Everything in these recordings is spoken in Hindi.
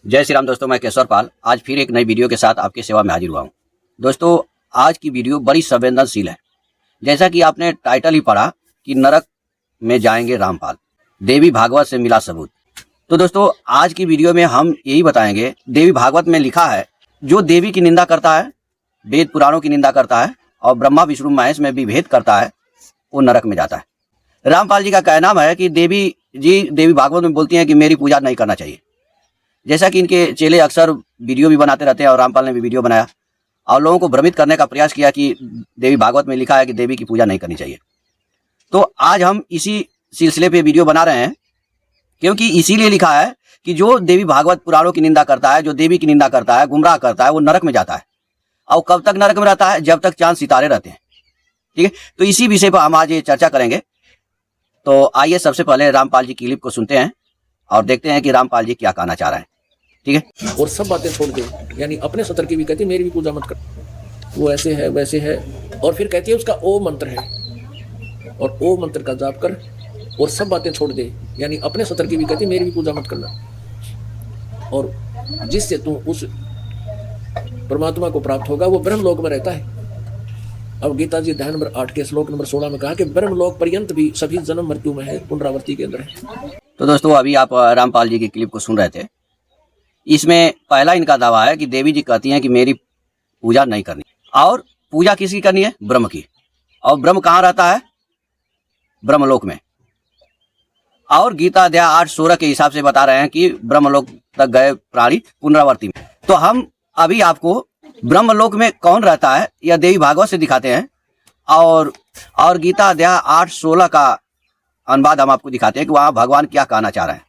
जय श्री राम दोस्तों, मैं केशवर पाल आज फिर एक नई वीडियो के साथ आपकी सेवा में हाजिर हुआ हूँ। दोस्तों, आज की वीडियो बड़ी संवेदनशील है। जैसा कि आपने टाइटल ही पढ़ा कि नरक में जाएंगे रामपाल, देवी भागवत से मिला सबूत। तो दोस्तों, आज की वीडियो में हम यही बताएंगे, देवी भागवत में लिखा है जो देवी की निंदा करता है, वेद पुराणों की निंदा करता है और ब्रह्मा विष्णु महेश में भी भेद करता है, वो नरक में जाता है। रामपाल जी का कहना है कि देवी भागवत में बोलती हैं कि मेरी पूजा नहीं करना चाहिए। जैसा कि इनके चेले अक्सर वीडियो भी बनाते रहते हैं और रामपाल ने भी वीडियो बनाया और लोगों को भ्रमित करने का प्रयास किया कि देवी भागवत में लिखा है कि देवी की पूजा नहीं करनी चाहिए। तो आज हम इसी सिलसिले पे वीडियो बना रहे हैं, क्योंकि इसीलिए लिखा है कि जो देवी भागवत पुराणों की निंदा करता है, जो देवी की निंदा करता है, गुमराह करता है, वो नरक में जाता है। और कब तक नरक में रहता है? जब तक चांद सितारे रहते हैं। ठीक है, तो इसी विषय पर हम आज ये चर्चा करेंगे। तो आइए सबसे पहले रामपाल जी की क्लिप को सुनते हैं और देखते हैं कि रामपाल जी क्या कहना चाह रहे हैं। ठीक है, और सब बातें छोड़ दे, यानी अपने सतर की भी कहती है मेरी भी पूजा मत कर, वो ऐसे है वैसे है, और फिर कहती है उसका ओ मंत्र है और ओ मंत्र का जाप कर और सब बातें छोड़ दे, यानी अपने सतर की भी कहती है मेरी भी पूजा मत करना। और जिससे तू उस परमात्मा को प्राप्त होगा वो ब्रह्म लोक में रहता है। अब गीता जी अध्याय नंबर 8 के श्लोक नंबर 16 में कहा कि ब्रह्म लोक पर्यंत भी सभी जन्म मृत्यु में है, पुनरावृत्ति के अंदर है। तो दोस्तों, अभी आप रामपाल जी की क्लिप को सुन रहे थे। इसमें पहला इनका दावा है कि देवी जी कहती हैं कि मेरी पूजा नहीं करनी, और पूजा किसकी करनी है? ब्रह्म की। और ब्रह्म कहाँ रहता है? ब्रह्मलोक में। और गीता अध्याय 8:16 के हिसाब से बता रहे हैं कि ब्रह्मलोक तक गए प्राणी पुनरावृत्ति में। तो हम अभी आपको ब्रह्मलोक में कौन रहता है या देवी भागवत से दिखाते हैं, और गीता अध्याय 8:16 का अनुवाद हम आपको दिखाते हैं कि वहां भगवान क्या कहना चाह रहे हैं।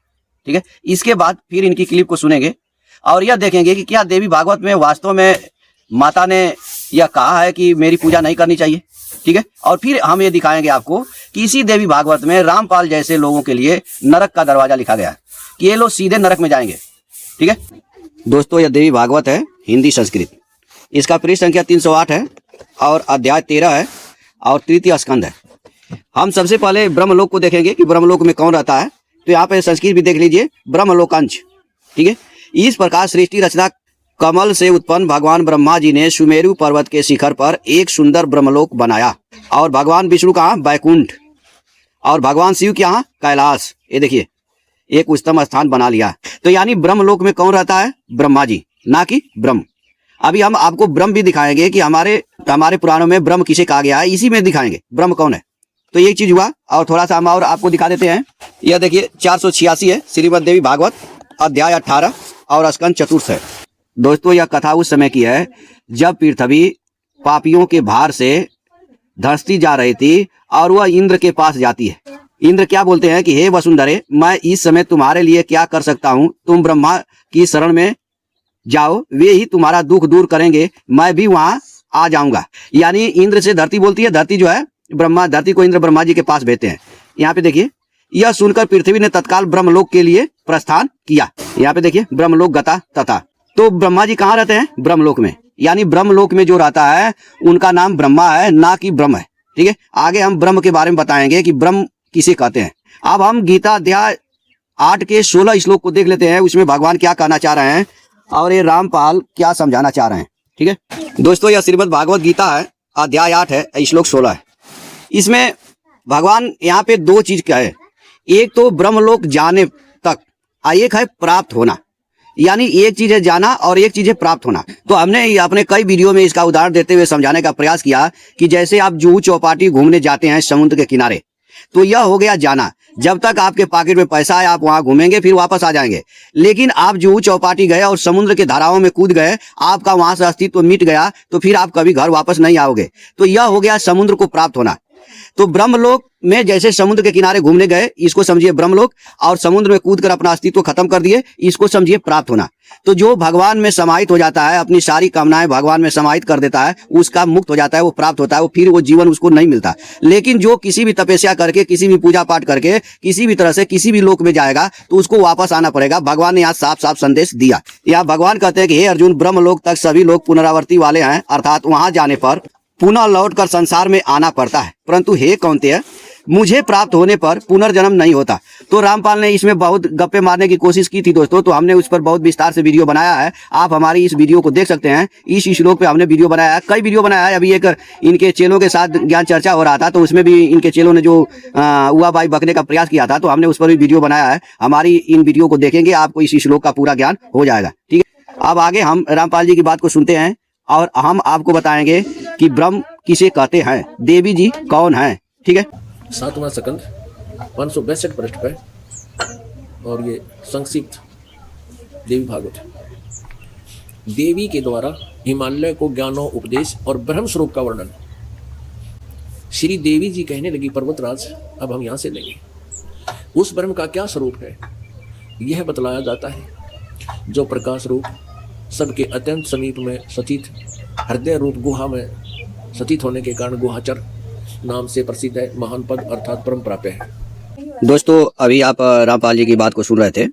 ठीक है, इसके बाद फिर इनकी क्लिप को सुनेंगे और यह देखेंगे कि क्या देवी भागवत में वास्तव में माता ने यह कहा है कि मेरी पूजा नहीं करनी चाहिए। ठीक है, और फिर हम ये दिखाएंगे आपको कि इसी देवी भागवत में रामपाल जैसे लोगों के लिए नरक का दरवाजा लिखा गया है कि ये लोग सीधे नरक में जाएंगे। ठीक है दोस्तों, यह देवी भागवत है हिंदी संस्कृत। इसका पृष्ठ संख्या 308 है और अध्याय 13 है और तृतीय स्कंद है। हम सबसे पहले ब्रह्मलोक को देखेंगे कि ब्रह्मलोक में कौन रहता है। तो यहाँ पे संस्कृत भी देख लीजिए, ब्रह्मलोकांश। ठीक है, इस प्रकार सृष्टि रचना कमल से उत्पन्न भगवान ब्रह्मा जी ने सुमेरु पर्वत के शिखर पर एक सुंदर ब्रह्मलोक बनाया, और भगवान विष्णु का बैकुंठ और भगवान शिव के यहाँ कैलाश, ये देखिए एक उच्चतम स्थान बना लिया। तो यानी ब्रह्मलोक में कौन रहता है? ब्रह्मा जी, ना कि ब्रह्म। अभी हम आपको ब्रह्म भी दिखाएंगे कि हमारे पुराणों में ब्रह्म किसे कहा गया है, इसी में दिखाएंगे ब्रह्म कौन है। तो ये चीज हुआ, और थोड़ा सा हम और आपको दिखा देते हैं। यह देखिए 486 है श्रीमद् देवी भागवत, अध्याय 18 और स्कंद चतुर्थ है। दोस्तों, यह कथा उस समय की है जब पृथ्वी पापियों के भार से धंसती जा रही थी और वह इंद्र के पास जाती है। इंद्र क्या बोलते हैं कि हे वसुंधरे, मैं इस समय तुम्हारे लिए क्या कर सकता हूँ? तुम ब्रह्मा की शरण में जाओ, वे ही तुम्हारा दुख दूर करेंगे, मैं भी वहां आ जाऊंगा। यानी इंद्र से धरती बोलती है, धरती जो है ब्रह्मा, धरती को इंद्र ब्रह्मा जी के पास भेजते हैं। यहाँ पे देखिए, यह सुनकर पृथ्वी ने तत्काल ब्रह्मलोक के लिए प्रस्थान किया। यहाँ पे देखिए ब्रह्मलोक गता तथा। तो ब्रह्मा जी कहाँ रहते हैं? ब्रह्मलोक में। यानी ब्रह्मलोक में जो रहता है उनका नाम ब्रह्मा है, ना कि ब्रह्म है। ठीक है, आगे हम ब्रह्म के बारे में बताएंगे कि ब्रह्म किसे कहते हैं। अब हम गीता अध्याय 8 के 16 श्लोक को देख लेते हैं, उसमें भगवान क्या कहना चाह रहे हैं और ये रामपाल क्या समझाना चाह रहे हैं। ठीक है दोस्तों, यह श्रीमद् भागवत गीता है, अध्याय 8 है, श्लोक 16 है। इसमें भगवान यहाँ पे दो चीज क्या है, एक तो ब्रह्मलोक जाने तक, एक है प्राप्त होना। यानी एक चीज है जाना और एक चीज है प्राप्त होना। तो हमने अपने कई वीडियो में इसका उदाहरण देते हुए समझाने का प्रयास किया कि जैसे आप जुहू चौपाटी घूमने जाते हैं समुद्र के किनारे, तो यह हो गया जाना। जब तक आपके पॉकेट में पैसा है आप वहां घूमेंगे, फिर वापस आ जाएंगे। लेकिन आप जुहू चौपाटी गए और समुद्र के धाराओं में कूद गए, आपका वहां से अस्तित्व मिट गया, तो फिर आप कभी घर वापस नहीं आओगे। तो यह हो गया समुद्र को प्राप्त होना। तो ब्रह्मलोक में जैसे समुद्र के किनारे घूमने गए, इसको समझिए ब्रह्मलोक, और समुद्र में कूदकर अपना अस्तित्व खत्म कर दिए, इसको समझिए प्राप्त होना। तो जो भगवान में समाहित हो जाता है, अपनी सारी कामनाएं भगवान में समाहित कर देता है, उसका मुक्त हो जाता है, वो प्राप्त होता है, वो फिर वो जीवन उसको नहीं मिलता। लेकिन जो किसी भी तपस्या करके, किसी भी पूजा पाठ करके, किसी भी तरह से किसी भी लोक में जाएगा, तो उसको वापस आना पड़ेगा। भगवान ने यहाँ साफ साफ संदेश दिया। यहाँ भगवान कहते हैं कि हे अर्जुन, ब्रह्मलोक तक सभी लोग पुनरावृत्ति वाले हैं, अर्थात वहां जाने पर पुनः लौटकर संसार में आना पड़ता है। परंतु हे कौन्तेय, मुझे प्राप्त होने पर पुनर्जन्म नहीं होता। तो रामपाल ने इसमें बहुत गप्पे मारने की कोशिश की थी दोस्तों, तो हमने उस पर बहुत विस्तार से वीडियो बनाया है। आप हमारी इस वीडियो को देख सकते हैं। इस श्लोक पे हमने वीडियो बनाया है, कई वीडियो बनाया है। अभी एक इनके चेलों के साथ ज्ञान चर्चा हो रहा था, तो उसमें भी इनके चेलों ने जो हुआ बाई बकने का प्रयास किया था, तो हमने उस पर भी वीडियो बनाया है। हमारी इन वीडियो को देखेंगे, आपको इस श्लोक का पूरा ज्ञान हो जाएगा। ठीक है, अब आगे हम रामपाल जी की बात को सुनते हैं और हम आपको बताएंगे कि ब्रह्म किसे कहते हैं, देवी जी कौन है। ठीक है, 7वां स्कंद 562 पृष्ठ पे, और ये संक्षिप्त देवी भागवत। देवी के द्वारा हिमालय को ज्ञानो उपदेश और ब्रह्म स्वरूप का वर्णन। श्री देवी जी कहने लगी, पर्वतराज अब हम यहाँ से लेंगे। उस ब्रह्म का क्या स्वरूप है यह बतलाया जाता है, जो प्रकाश रूप सबके अत्यंत समीप में सचित हृदय रूप गुहा में सचित होने के कारण गुहाचर नाम से प्रसिद्ध है। महान पद अर्थात परम प्राप्य है। दोस्तों अभी आप रामपाल जी की बात को सुन रहे थे,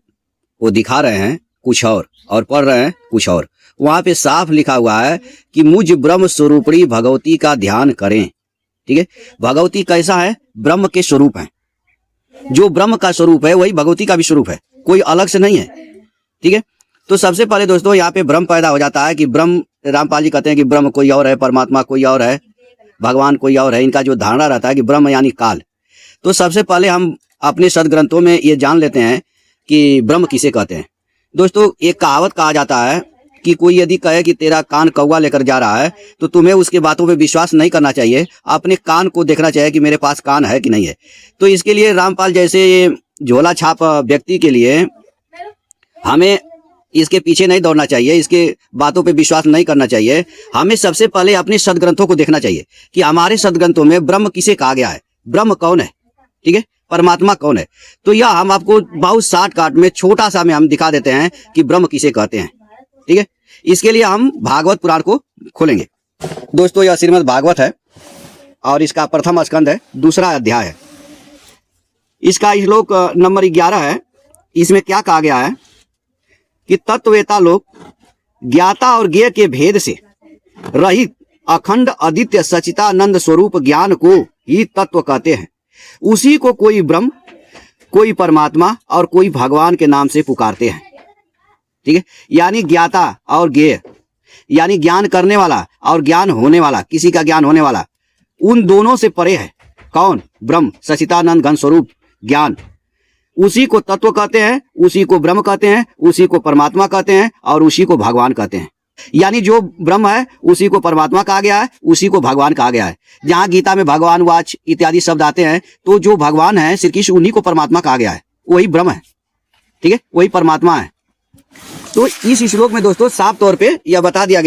वो दिखा रहे हैं कुछ और पढ़ रहे हैं कुछ और। वहां पे साफ लिखा हुआ है कि मुझ ब्रह्म स्वरूपणी भगवती का ध्यान करें। ठीक है, भगवती कैसा है, ब्रह्म के स्वरूप है। जो ब्रह्म का स्वरूप है वही भगवती का भी स्वरूप है, कोई अलग से नहीं है। ठीक है, तो सबसे पहले दोस्तों यहाँ पे भ्रम पैदा हो जाता है कि ब्रह्म, रामपाल जी कहते हैं कि ब्रह्म कोई और है, परमात्मा कोई और है, भगवान कोई और है। इनका जो धारणा रहता है कि ब्रह्म यानी काल। तो सबसे पहले हम अपने सदग्रंथों में ये जान लेते हैं कि ब्रह्म किसे कहते हैं। दोस्तों एक कहावत कहा जाता है कि कोई यदि कहे कि तेरा कान कौवा लेकर जा रहा है, तो तुम्हें उसके बातों पे विश्वास नहीं करना चाहिए, अपने कान को देखना चाहिए कि मेरे पास कान है कि नहीं है। तो इसके लिए रामपाल जैसे ये झोला छाप व्यक्ति के लिए हमें इसके पीछे नहीं दौड़ना चाहिए, इसके बातों पे विश्वास नहीं करना चाहिए। हमें सबसे पहले अपने सदग्रंथों को देखना चाहिए कि हमारे सदग्रंथों में ब्रह्म किसे कहा गया है, ब्रह्म कौन है। ठीक है, परमात्मा कौन है। तो यह हम आपको बहुत शॉर्टकट में छोटा सा में हम दिखा देते हैं कि ब्रह्म किसे कहते हैं। ठीक है, इसके लिए हम भागवत पुराण को खोलेंगे। दोस्तों यह श्रीमद् भागवत है और इसका प्रथम स्कंद है, दूसरा अध्याय है। इसका श्लोक नंबर 11 है। इसमें क्या कहा गया है कि तत्ववेता लोग ज्ञाता और ज्ञेय के भेद से रहित अखंड अद्वितीय सच्चिदानंद स्वरूप ज्ञान को ही तत्व कहते हैं। उसी को कोई ब्रह्म, कोई परमात्मा और कोई भगवान के नाम से पुकारते हैं। ठीक है, यानी ज्ञाता और ज्ञेय यानी ज्ञान करने वाला और ज्ञान होने वाला, किसी का ज्ञान होने वाला, उन दोनों से परे है कौन, ब्रह्म सच्चिदानंद घन स्वरूप ज्ञान। उसी को तत्व कहते हैं, उसी को ब्रह्म कहते हैं, उसी को परमात्मा कहते हैं और उसी को भगवान कहते हैं। यानी जो ब्रह्म है उसी को परमात्मा कहा गया है, उसी को भगवान कहा गया है। जहां गीता में भगवान वाच इत्यादि शब्द आते हैं, तो जो भगवान है श्री कृष्ण, उन्हीं को परमात्मा कहा गया है, वही ब्रह्म है। ठीक है, वही परमात्मा है। तो इस श्लोक में दोस्तों साफ तौर पे यह बता दिया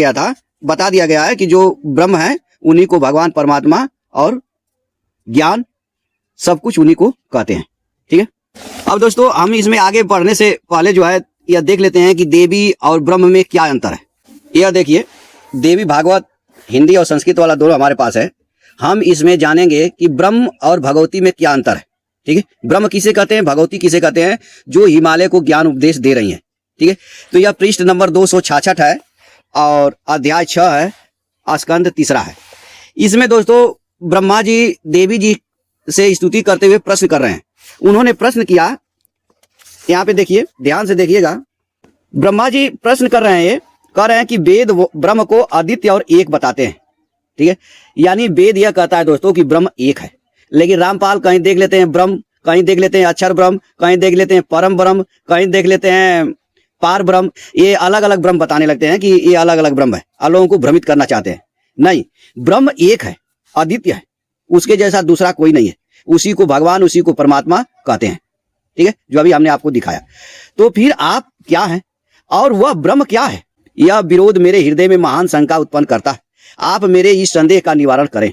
गया है कि जो ब्रह्म है उन्हीं को भगवान, परमात्मा और ज्ञान सब कुछ उन्हीं को कहते हैं। ठीक है, अब दोस्तों हम इसमें आगे बढ़ने से पहले जो है यह देख लेते हैं कि देवी और ब्रह्म में क्या अंतर है। यह देखिए, देवी भागवत हिंदी और संस्कृत वाला दोनों हमारे पास है। हम इसमें जानेंगे कि ब्रह्म और भगवती में क्या अंतर है। ठीक है, ब्रह्म किसे कहते हैं, भगवती किसे कहते हैं, जो हिमालय को ज्ञान उपदेश दे रही हैं। ठीक है, तो यह पृष्ठ नंबर 266 है और अध्याय 6 है, स्कंद 3 है। इसमें दोस्तों ब्रह्मा जी देवी जी से स्तुति करते हुए प्रश्न कर रहे हैं। उन्होंने प्रश्न किया, यहाँ पे देखिए, ध्यान से देखिएगा। ब्रह्मा जी प्रश्न कर रहे हैं, कह रहे हैं कि वेद ब्रह्म को अद्वितीय और एक बताते हैं। ठीक है, यानी वेद यह कहता है दोस्तों कि ब्रह्म एक है, लेकिन रामपाल कहीं देख लेते हैं ब्रह्म, कहीं देख लेते हैं अक्षर ब्रह्म, कहीं देख लेते हैं परम ब्रह्म, कहीं देख लेते हैं पार ब्रह्म। ये अलग अलग ब्रह्म बताने लगते हैं कि ये अलग अलग ब्रह्म है और लोगों को भ्रमित करना चाहते हैं। नहीं, ब्रह्म एक है, अद्वितीय है, उसके जैसा दूसरा कोई नहीं है। उसी को भगवान, उसी को परमात्मा कहते हैं। ठीक है, जो अभी हमने आपको दिखाया। तो फिर आप क्या हैं और वह ब्रह्म क्या है, यह विरोध मेरे हृदय में महान शंका उत्पन्न करता है। आप मेरे इस संदेह का निवारण करें।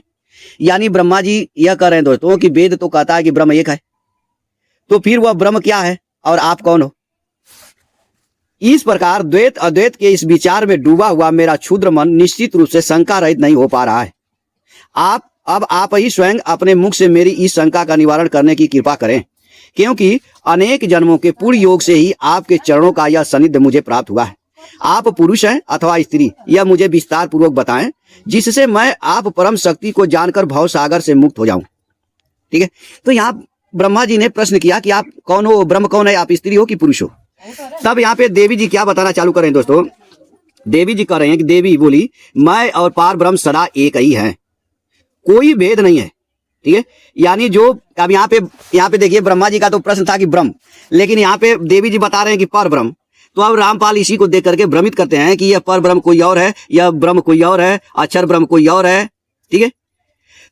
यानी ब्रह्मा जी यह कह रहे हैं दोस्तों कि वेद तो कहता है कि ब्रह्म एक है, तो फिर वह ब्रह्म क्या है और आप कौन हो। इस प्रकार द्वैत अद्वैत के इस विचार में डूबा हुआ मेरा क्षुद्र मन निश्चित रूप से शंका रहित नहीं हो पा रहा है। आप ही स्वयं अपने मुख से मेरी इस शंका का निवारण करने की कृपा करें, क्योंकि अनेक जन्मों के पूर्ण योग से ही आपके चरणों का यह सानिध्य मुझे प्राप्त हुआ है। आप पुरुष हैं अथवा स्त्री, यह मुझे विस्तार पूर्वक बताएं, जिससे मैं आप परम शक्ति को जानकर भव सागर से मुक्त हो जाऊं। ठीक है। तो यहाँ ब्रह्मा जी ने प्रश्न किया कि आप कौन हो, ब्रह्म कौन है, आप स्त्री हो कि पुरुष हो। तब यहाँ पे देवी जी क्या बताना चालू कर रहे हैं दोस्तों, देवी जी कह रहे हैं कि देवी बोली मैं और पार ब्रह्म सदा एक ही है, कोई भेद नहीं है। ठीक है, यानी जो अब यहाँ पे देखिए ब्रह्मा जी का तो प्रश्न था कि ब्रह्म, लेकिन यहाँ पे देवी जी बता रहे हैं कि पर ब्रह्म। तो अब रामपाल इसी को देख करके भ्रमित करते हैं कि यह पर ब्रह्म कोई और है, यह ब्रह्म कोई और है, अक्षर ब्रह्म कोई और है। ठीक है,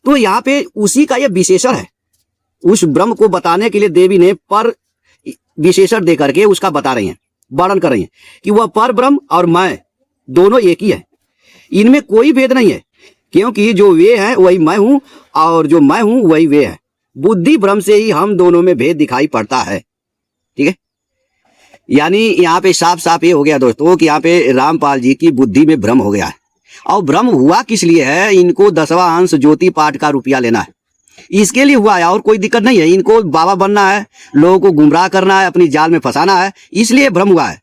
तो यहाँ पे उसी का यह विशेषण है, उस ब्रह्म को बताने के लिए देवी ने पर विशेषण दे करके उसका बता रही हैं, वर्णन कर रही हैं कि वह पर ब्रह्म और मैं दोनों एक ही है, इनमें कोई भेद नहीं है, क्योंकि जो वे हैं वही मैं हूं और जो मैं हूं वही वे है। बुद्धि भ्रम से ही हम दोनों में भेद दिखाई पड़ता है। ठीक है, यानी यहाँ पे साफ साफ ये हो गया दोस्तों कि यहाँ पे रामपाल जी की बुद्धि में भ्रम हो गया है। और भ्रम हुआ किस लिए है, इनको 10वां अंश ज्योति पाठ का रुपया लेना है, इसके लिए हुआ है, और कोई दिक्कत नहीं है। इनको बाबा बनना है, लोगों को गुमराह करना है, अपनी जाल में फंसाना है, इसलिए भ्रम हुआ है।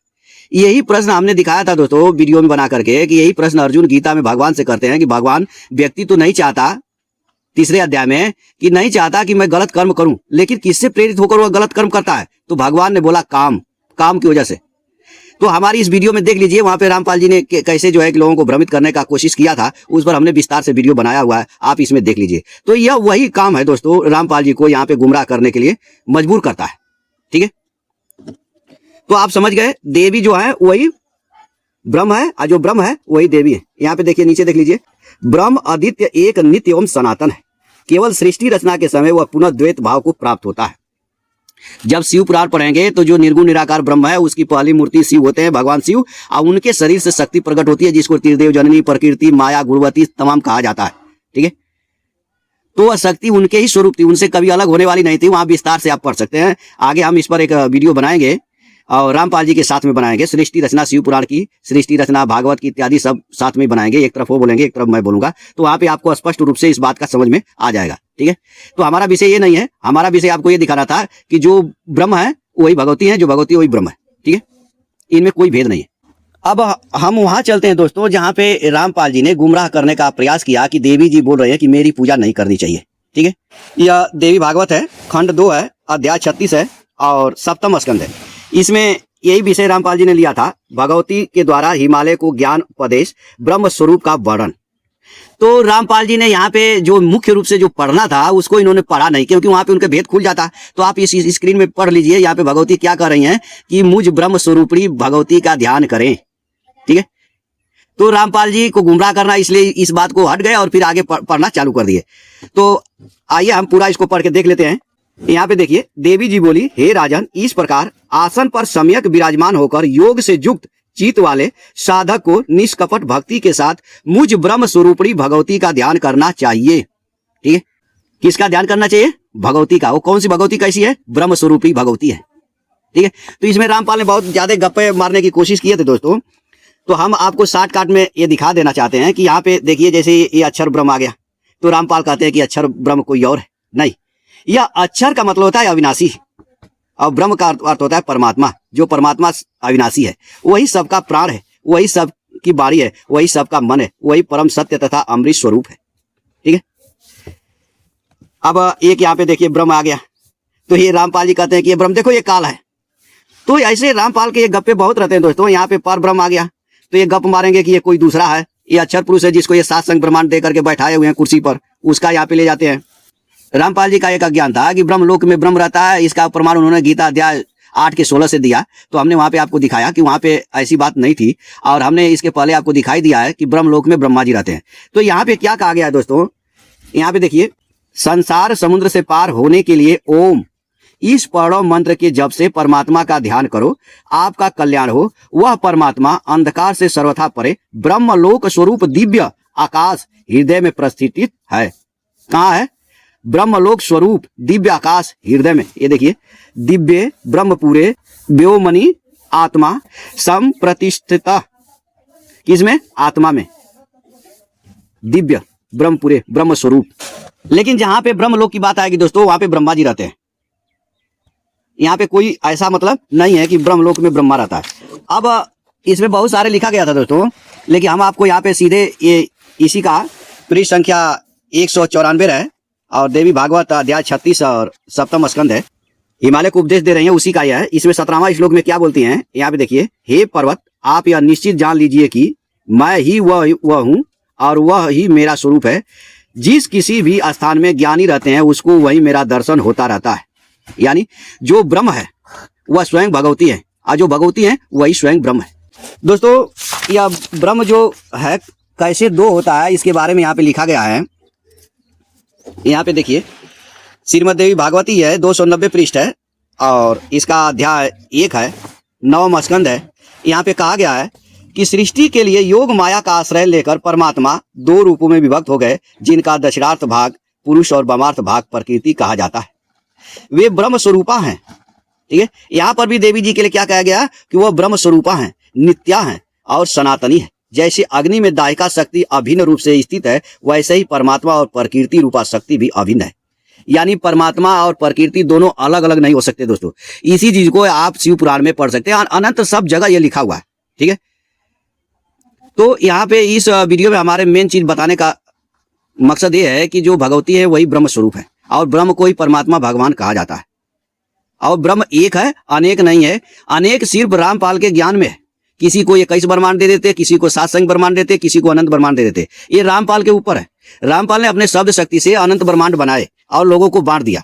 यही प्रश्न हमने दिखाया था दोस्तों वीडियो में बना करके कि यही प्रश्न अर्जुन गीता में भगवान से करते हैं कि भगवान व्यक्ति तो नहीं चाहता, 3रे अध्याय में, कि नहीं चाहता कि मैं गलत कर्म करूं, लेकिन किससे प्रेरित होकर वह गलत कर्म करता है। तो भगवान ने बोला काम की वजह से। तो हमारी इस वीडियो में देख लीजिए, वहां पे रामपाल जी ने कैसे जो है कि लोगों को भ्रमित करने का कोशिश किया था, उस पर हमने विस्तार से वीडियो बनाया हुआ है, आप इसमें देख लीजिए। तो यह वही काम है दोस्तों, रामपाल जी को यहाँ पे गुमराह करने के लिए मजबूर करता है। ठीक है, तो आप समझ गए, देवी जो है वही ब्रह्म है और जो ब्रह्म है वही देवी है। यहाँ पे देखिए, नीचे देख लीजिए, ब्रह्म आदित्य एक नित्य एवं सनातन है, केवल सृष्टि रचना के समय वह पुनः द्वैत भाव को प्राप्त होता है। जब शिव पुराण पढ़ेंगे तो जो निर्गुण निराकार ब्रह्म है उसकी पहली मूर्ति शिव होते हैं, भगवान शिव, और उनके शरीर से शक्ति प्रकट होती है, जिसको त्रिदेव जननी, प्रकृति, माया, गुणवती तमाम कहा जाता है। ठीक है, तो वह शक्ति उनके ही स्वरूप थी, उनसे कभी अलग होने वाली नहीं थी। वहां विस्तार से आप पढ़ सकते हैं, आगे हम इस पर एक वीडियो बनाएंगे और रामपाल जी के साथ में बनाएंगे। सृष्टि रचना शिव पुराण की, सृष्टि रचना भागवत की इत्यादि सब साथ में बनाएंगे, एक तरफ वो बोलेंगे एक तरफ मैं बोलूंगा, तो वहां पे आपको स्पष्ट रूप से इस बात का समझ में आ जाएगा। ठीक है, तो हमारा विषय ये नहीं है, हमारा विषय आपको ये दिखाना था कि जो ब्रह्म है वही भगवती है, जो भगवती वही ब्रह्म है। ठीक है, इनमें कोई भेद नहीं है। अब हम वहां चलते हैं दोस्तों जहां पे रामपाल जी ने गुमराह करने का प्रयास किया कि देवी जी बोल रहे हैं कि मेरी पूजा नहीं करनी चाहिए। ठीक है, यह देवी भागवत है, खंड 2 है, अध्याय 36 है और 7वां स्कंद है। इसमें यही विषय रामपाल जी ने लिया था, भगवती के द्वारा हिमालय को ज्ञान उपदेश, ब्रह्म स्वरूप का वर्णन। तो रामपाल जी ने यहाँ पे जो मुख्य रूप से जो पढ़ना था उसको इन्होंने पढ़ा नहीं, क्योंकि वहां पे उनके भेद खुल जाता। तो आप इस स्क्रीन में पढ़ लीजिए, यहाँ पे भगवती क्या कर रही हैं कि मुझ ब्रह्म स्वरूपी भगवती का ध्यान करें। ठीक है, तो रामपाल जी को गुमराह करना, इसलिए इस बात को हट गए और फिर आगे पढ़ना चालू कर दिए। तो आइए हम पूरा इसको पढ़ के देख लेते हैं। यहाँ पे देखिए, देवी जी बोली, हे राजन, इस प्रकार आसन पर सम्यक विराजमान होकर योग से युक्त चित्त वाले साधक को निष्कपट भक्ति के साथ मुझ ब्रह्म स्वरूपी भगवती का ध्यान करना चाहिए। ठीक है, किसका ध्यान करना चाहिए? भगवती का। वो कौन सी भगवती कैसी है? ब्रह्म स्वरूपी भगवती है। ठीक है, तो इसमें रामपाल ने बहुत ज्यादा गप्पे मारने की कोशिश की थे दोस्तों, तो हम आपको शॉर्टकट में ये दिखा देना चाहते हैं कि यहाँ पे देखिए, जैसे ये अक्षर ब्रह्म आ गया, तो रामपाल कहते हैं कि अक्षर ब्रह्म कोई और है नहीं। यह अक्षर का मतलब होता है अविनाशी, और ब्रह्म का अर्थ होता है परमात्मा। जो परमात्मा अविनाशी है, वही सबका प्राण है, वही सब की वाणी है, वही सबका मन है, वही परम सत्य तथा अमृत स्वरूप है। ठीक है, अब एक यहाँ पे देखिए ब्रह्म आ गया, तो ये रामपाल जी कहते हैं कि ये ब्रह्म देखो ये काल है। तो ऐसे रामपाल के ये गप्पे बहुत रहते हैं दोस्तों। यहाँ पे पर ब्रह्म आ गया तो ये गप मारेंगे कि ये कोई दूसरा है, ये अक्षर पुरुष है जिसको ये सात संग ब्रह्मांड दे करके बैठाए हुए हैं कुर्सी पर, उसका यहाँ पे ले जाते हैं। रामपाल जी का एक अज्ञान था कि ब्रह्म लोक में ब्रह्म रहता है, इसका प्रमाण उन्होंने गीता अध्याय 8 के 16 से दिया। तो हमने वहां पे आपको दिखाया कि वहां पे ऐसी बात नहीं थी, और हमने इसके पहले आपको दिखाई दिया है कि ब्रह्म लोक में ब्रह्मा जी रहते हैं। तो यहाँ पे क्या कहा गया है दोस्तों, यहाँ पे देखिए, संसार समुद्र से पार होने के लिए ओम इस प्रणव मंत्र के जप से परमात्मा का ध्यान करो, आपका कल्याण हो। वह परमात्मा अंधकार से सर्वथा परे ब्रह्म लोक स्वरूप दिव्य आकाश हृदय में प्रस्थित है। कहाँ है? ब्रह्मलोक स्वरूप दिव्य आकाश हृदय में। ये देखिए, दिव्य ब्रह्मपुरे व्योमनी आत्मा संप्रतिष्ठित, किसमें? आत्मा में, दिव्य ब्रह्मपुरे ब्रह्म स्वरूप। लेकिन जहां पे ब्रह्मलोक की बात आएगी दोस्तों, वहां पे ब्रह्मा जी रहते हैं। यहाँ पे कोई ऐसा मतलब नहीं है कि ब्रह्मलोक में ब्रह्मा रहता है। अब इसमें बहुत सारे लिखा गया था दोस्तों, लेकिन हम आपको यहाँ पे सीधे ये इसी का पृष्ठ संख्या 194 है, और देवी भागवत अध्याय 36 और 7वां स्कंद है। हिमालय को उपदेश दे रही हैं, उसी का यह है। इसमें 17वां श्लोक में क्या बोलती हैं, यहाँ पे देखिए। हे पर्वत, आप यह निश्चित जान लीजिए कि मैं ही वह हूँ और वह ही मेरा स्वरूप है। जिस किसी भी स्थान में ज्ञानी रहते हैं उसको वही मेरा दर्शन होता रहता है। यानी जो ब्रह्म है वह स्वयं भगवती है, और जो भगवती है वही स्वयं ब्रह्म है। दोस्तों, यह ब्रह्म जो है कैसे दो होता है, इसके बारे में यहाँ पे लिखा गया है। यहाँ पे देखिए, श्रीमद् देवी भागवती है, 290 पृष्ठ है, और इसका अध्याय 1 है, 9वां स्कंद है। यहाँ पे कहा गया है कि सृष्टि के लिए योग माया का आश्रय लेकर परमात्मा 2 रूपों में विभक्त हो गए, जिनका दक्षिणार्थ भाग पुरुष और वामार्थ भाग प्रकृति कहा जाता है। वे ब्रह्म स्वरूपा हैं। ठीक है, यहाँ पर भी देवी जी के लिए क्या कहा गया कि वह ब्रह्म स्वरूपा हैं, नित्या हैं और सनातनी है। जैसे अग्नि में दायिका शक्ति अभिन्न रूप से स्थित है, वैसे ही परमात्मा और प्रकृति रूपा शक्ति भी अभिन्न है। यानी परमात्मा और प्रकृति दोनों अलग अलग नहीं हो सकते। दोस्तों, इसी चीज को आप शिव पुराण में पढ़ सकते हैं, अनंत सब जगह ये लिखा हुआ है। ठीक है, तो यहाँ पे इस वीडियो में हमारे मेन चीज बताने का मकसद ये है कि जो भगवती है वही ब्रह्म स्वरूप है, और ब्रह्म को ही परमात्मा भगवान कहा जाता है। और ब्रह्म एक है, अनेक नहीं है। अनेक सिर्फ रामपाल के ज्ञान में है। किसी को 21 ब्रह्मांड दे देते, किसी को 7 संख्य ब्रह्मांड देते, किसी को अनंत ब्रह्मांड दे देते। ये रामपाल के ऊपर है। रामपाल ने अपने शब्द शक्ति से अनंत ब्रह्मांड बनाए और लोगों को बांट दिया।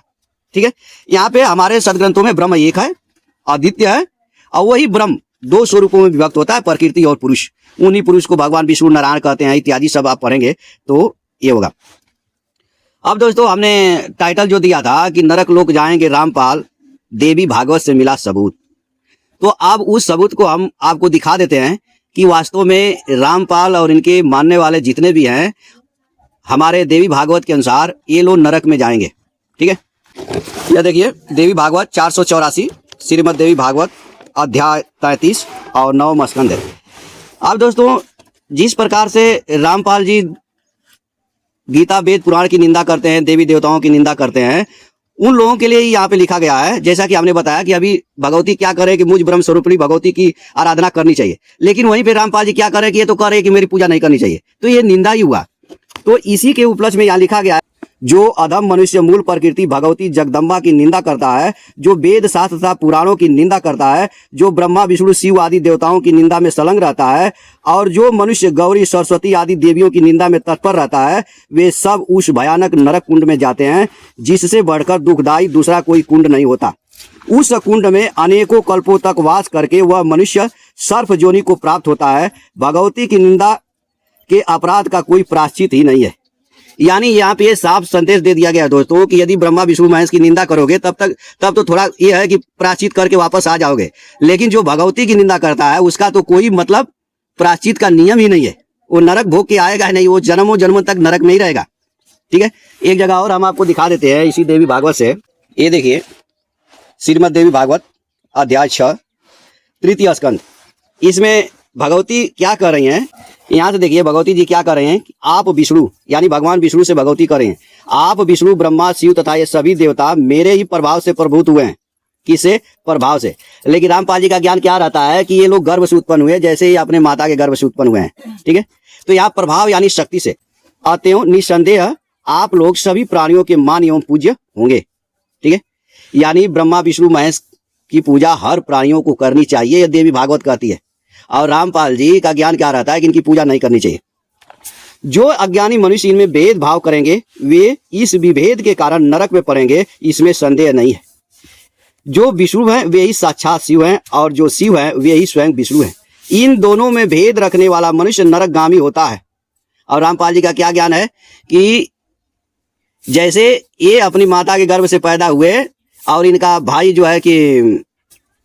ठीक है, यहाँ पे हमारे सदग्रंथों में ब्रह्म एक है, अद्वितीय है, और वही ब्रह्म 2 स्वरूपों में विभक्त होता है, प्रकृति और पुरुष। उन्हीं पुरुष को भगवान विष्णु नारायण कहते हैं, इत्यादि सब आप पढ़ेंगे तो ये होगा। अब दोस्तों, हमने टाइटल जो दिया था कि नरक लोक जाएंगे रामपाल, देवी भागवत से मिला सबूत। तो अब उस सबूत को हम आपको दिखा देते हैं कि वास्तव में रामपाल और इनके मानने वाले जितने भी हैं, हमारे देवी भागवत के अनुसार ये लोग नरक में जाएंगे। ठीक है, यह देखिए देवी भागवत 484, श्रीमद् देवी भागवत अध्याय 33 और 9वां स्कंद है। अब दोस्तों, जिस प्रकार से रामपाल जी गीता वेद पुराण की निंदा करते हैं, देवी देवताओं की निंदा करते हैं, उन लोगों के लिए यहाँ पे लिखा गया है। जैसा कि हमने बताया कि अभी भगवती क्या करे कि मुझ ब्रह्म स्वरूपिणी भगवती की आराधना करनी चाहिए, लेकिन वहीं पे रामपाल जी क्या करे कि ये तो करे कि मेरी पूजा नहीं करनी चाहिए, तो ये निंदा ही हुआ। तो इसी के उपलक्ष्य में यहाँ लिखा गया है, जो अधम मनुष्य मूल प्रकृति भगवती जगदम्बा की निंदा करता है, जो वेद शास्त्र तथा पुराणों की निंदा करता है, जो ब्रह्मा विष्णु शिव आदि देवताओं की निंदा में संलग्न रहता है, और जो मनुष्य गौरी सरस्वती आदि देवियों की निंदा में तत्पर रहता है, वे सब उस भयानक नरक कुंड में जाते हैं, जिससे बढ़कर दुखदायी दूसरा कोई कुंड नहीं होता। उस कुंड में अनेकों कल्पों तक वास करके वह मनुष्य सर्प जोनि को प्राप्त होता है। भगवती की निंदा के अपराध का कोई प्रायश्चित ही नहीं है। यानी यहाँ पे साफ संदेश दे दिया गया है दोस्तों कि यदि ब्रह्मा विष्णु महेश की निंदा करोगे तब तो थोड़ा ये है कि प्रायश्चित करके वापस आ जाओगे, लेकिन जो भगवती की निंदा करता है उसका तो कोई मतलब प्रायश्चित का नियम ही नहीं है। वो नरक भोग के आएगा ही नहीं, वो जन्मों जन्मों तक नरक में ही रहेगा। ठीक है, एक जगह और हम आपको दिखा देते हैं इसी देवी भागवत से। ये देखिए श्रीमद् देवी भागवत अध्याय 6 तृतीय स्कंद। इसमें भगवती क्या कर रही हैं, यहाँ से देखिए भगवती जी क्या कर रहे हैं कि आप विष्णु यानी भगवान विष्णु से भगवती कर रहे हैं, आप विष्णु ब्रह्मा शिव तथा ये सभी देवता मेरे ही प्रभाव से प्रभुत हुए हैं। किसे प्रभाव से? लेकिन रामपाल जी का ज्ञान क्या रहता है कि ये लोग गर्भ से उत्पन्न हुए, जैसे ही अपने माता के गर्भ से उत्पन्न हुए हैं। ठीक है, तो यहाँ प्रभाव यानी शक्ति से। अतएव निस्संदेह आप लोग सभी प्राणियों के मान एवं पूज्य होंगे। ठीक है, यानी ब्रह्मा विष्णु महेश की पूजा हर प्राणियों को करनी चाहिए, यह देवी भागवत कहती है। और रामपाल जी का ज्ञान क्या रहता है कि इनकी पूजा नहीं करनी चाहिए। जो अज्ञानी मनुष्य इनमें भेदभाव करेंगे वे इस विभेद के कारण नरक में पड़ेंगे, इसमें संदेह नहीं है। जो विष्णु हैं वे ही साक्षात शिव हैं, और जो शिव हैं वे ही स्वयं विष्णु हैं। इन दोनों में भेद रखने वाला मनुष्य नरकगामी होता है। और रामपाल जी का क्या ज्ञान है कि जैसे ये अपनी माता के गर्भ से पैदा हुए और इनका भाई जो है कि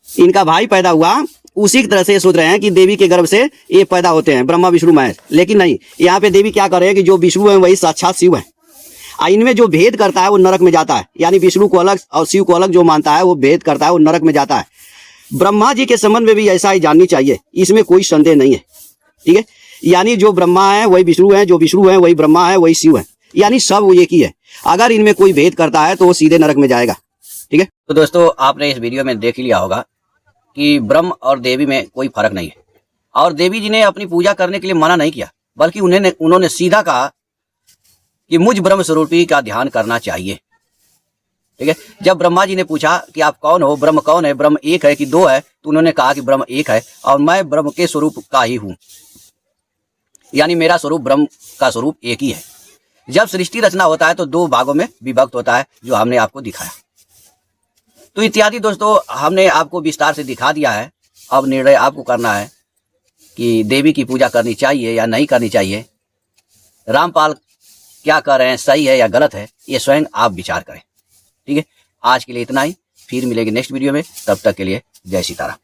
इनका भाई पैदा हुआ, उसी की तरह से सोच रहे हैं कि देवी के गर्भ से ये पैदा होते हैं ब्रह्मा विष्णु महेश। लेकिन नहीं, यहाँ पे देवी क्या कर रहे हैं कि जो विष्णु है वही साक्षात शिव है। इनमें जो भेद करता है वो नरक में जाता है। यानी विष्णु को अलग और शिव को अलग जो मानता है वो भेद करता है, वो नरक में जाता है। ब्रह्मा जी के संबंध में भी ऐसा ही जाननी चाहिए, इसमें कोई संदेह नहीं है। ठीक है, यानी जो ब्रह्मा है वही विष्णु है, जो विष्णु है वही ब्रह्मा है, वही शिव है, यानी सब एक ही है। अगर इनमें कोई भेद करता है तो वो सीधे नरक में जाएगा। ठीक है, तो दोस्तों आपने इस वीडियो में देख लिया होगा कि ब्रह्म और देवी में कोई फर्क नहीं है। और देवी जी ने अपनी पूजा करने के लिए मना नहीं किया, बल्कि उन्होंने सीधा कहा कि मुझ ब्रह्म स्वरूपी का ध्यान करना चाहिए। ठीक है, जब ब्रह्मा जी ने पूछा कि आप कौन हो, ब्रह्म कौन है, ब्रह्म एक है कि दो है, तो उन्होंने कहा कि ब्रह्म एक है और मैं ब्रह्म के स्वरूप का ही हूं, यानी मेरा स्वरूप ब्रह्म का स्वरूप एक ही है। जब सृष्टि रचना होता है तो दो भागों में विभक्त होता है, जो हमने आपको दिखाया। तो इत्यादि दोस्तों हमने आपको विस्तार से दिखा दिया है। अब निर्णय आपको करना है कि देवी की पूजा करनी चाहिए या नहीं करनी चाहिए। रामपाल क्या कर रहे हैं, सही है या गलत है, ये स्वयं आप विचार करें। ठीक है, आज के लिए इतना ही, फिर मिलेंगे नेक्स्ट वीडियो में। तब तक के लिए जय सीताराम।